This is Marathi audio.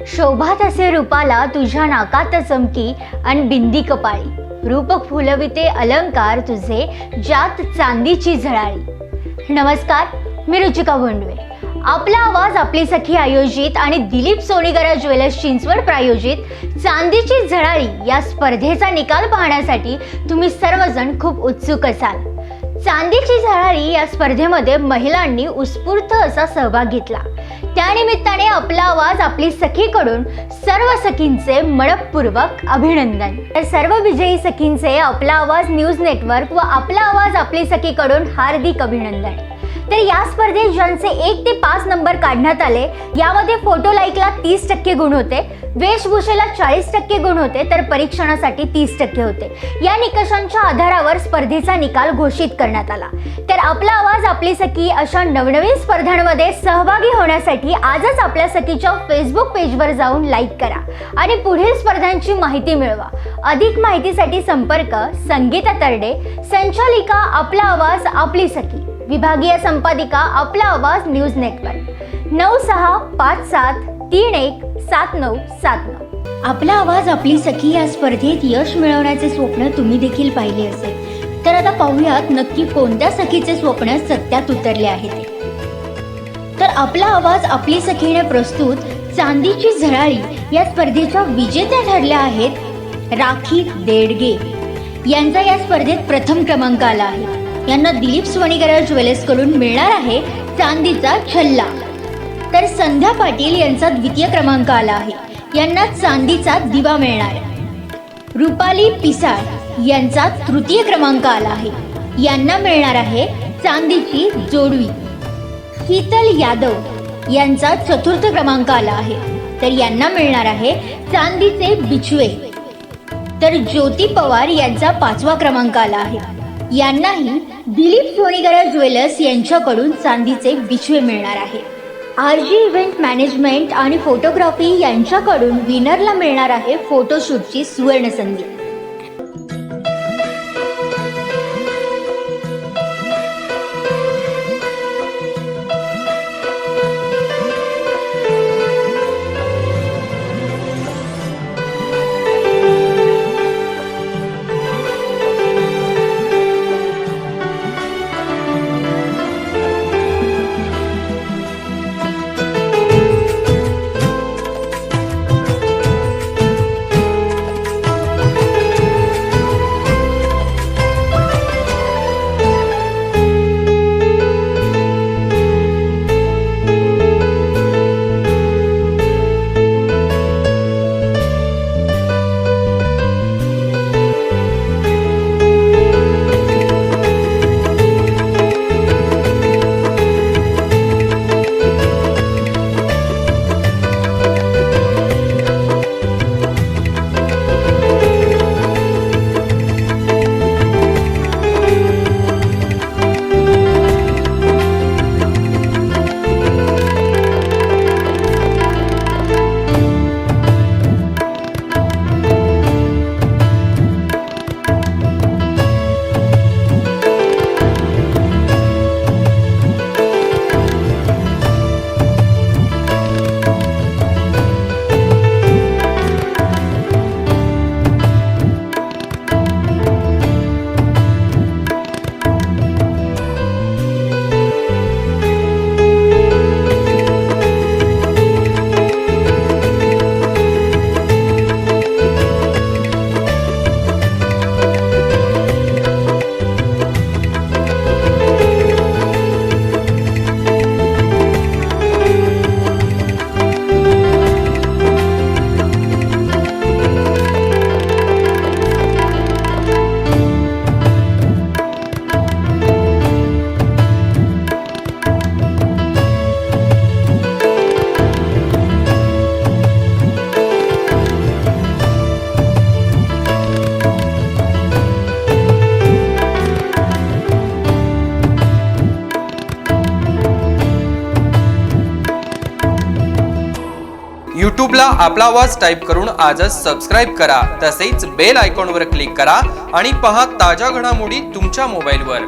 शोभात असे रूपाला तुझ्या नाकात चमकी आणि बिंदी कपाळी, रूप फुलविते अलंकार तुझे ज्यात चांदीची झळाळी। नमस्कार, मी रुचिका भोंडवे। आपला आवाज आपली सखी आयोजित आणि दिलीप सोनीगरा ज्वेलर्स चिंचवड प्रायोजित चांदीची झळाळी या स्पर्धेचा निकाल पाहण्यासाठी तुम्ही सर्वजण खूप उत्सुक असाल। चांदीची झळाळी या स्पर्धेमध्ये महिलांनी उत्स्फूर्त असा सहभाग घेतला। त्यानिमित्ताने आपला आवाज आपली सखीकडून सर्व सखींचे मनपूर्वक अभिनंदन। तर सर्व विजयी सखींचे आपला आवाज न्यूज नेटवर्क व आपला आवाज आपली सखीकडून हार्दिक अभिनंदन। तर या स्पर्धेत ज्यांचे 1 ते 5 नंबर काढण्यात आले, यामध्ये फोटो लाईकला 30% गुण होते, वेशभूषेला 40% गुण होते, तर परीक्षणासाठी 30% होते। या निकषांच्या आधारावर स्पर्धेचा निकाल घोषित करण्यात आला। तर आपला आवाज आपली सखी अशा नवनवीन स्पर्धांमध्ये सहभागी होण्यासाठी आजच आपल्या सखीच्या फेसबुक पेजवर जाऊन लाईक करा आणि पुढील स्पर्धांची माहिती मिळवा। अधिक माहितीसाठी संपर्क संगीता तरडे, संचालिका आपला आवाज आपली सखी, विभागीय संपादिका आपला आवाज न्यूज नेटवर्क, 9657317979। आपला आवाज आपली सखी या स्पर्धेत यश मिळवण्याचे स्वप्न तुम्ही देखील पाहिले असेल। तर आता पाहूयात नक्की कोणत्या सखीचे स्वप्न सत्यात उतरले आहे ते। तर आपला आवाज आपली सखीने प्रस्तुत चांदीची झळाळी या स्पर्धेच्या विजेत्या ठरल्या आहेत राखी देडगे। यांचा या स्पर्धेत प्रथम क्रमांक आला आहे। यांना दिलीप सोनीगरा ज्वेलर्स कडून मिळणार आहे चांदीचा छल्ला। तर संध्या पाटील यांचा द्वितीय क्रमांक आला आहे। यांना चांदीचा दिवा मिळणार आहे। रुपाली पिसाळ यांचा तृतीय क्रमांक आला आहे। यांना मिळणार आहे चांदीची जोडवी। शीतल यादव यांचा चतुर्थ क्रमांक आला आहे। तर यांना मिळणार आहे चांदीचे बिछवे। तर ज्योती पवार यांचा 5वा क्रमांक आला आहे। यांनाही दिलीप सोनीगरा ज्वेलर्स यांच्याकडून चांदीचे बिछवे मिळणार आहे। आरजी इव्हेंट मॅनेजमेंट आणि फोटोग्राफी यांच्याकडून विनरला मिळणार आहे फोटोशूटची सुवर्ण संधी। यूट्यूबला आपला आवाज टाइप करून आजच सबस्क्राइब करा। तसेच बेल आयकॉनवर क्लिक करा आणि पहा ताज्या घडामोडी तुमच्या मोबाईलवर।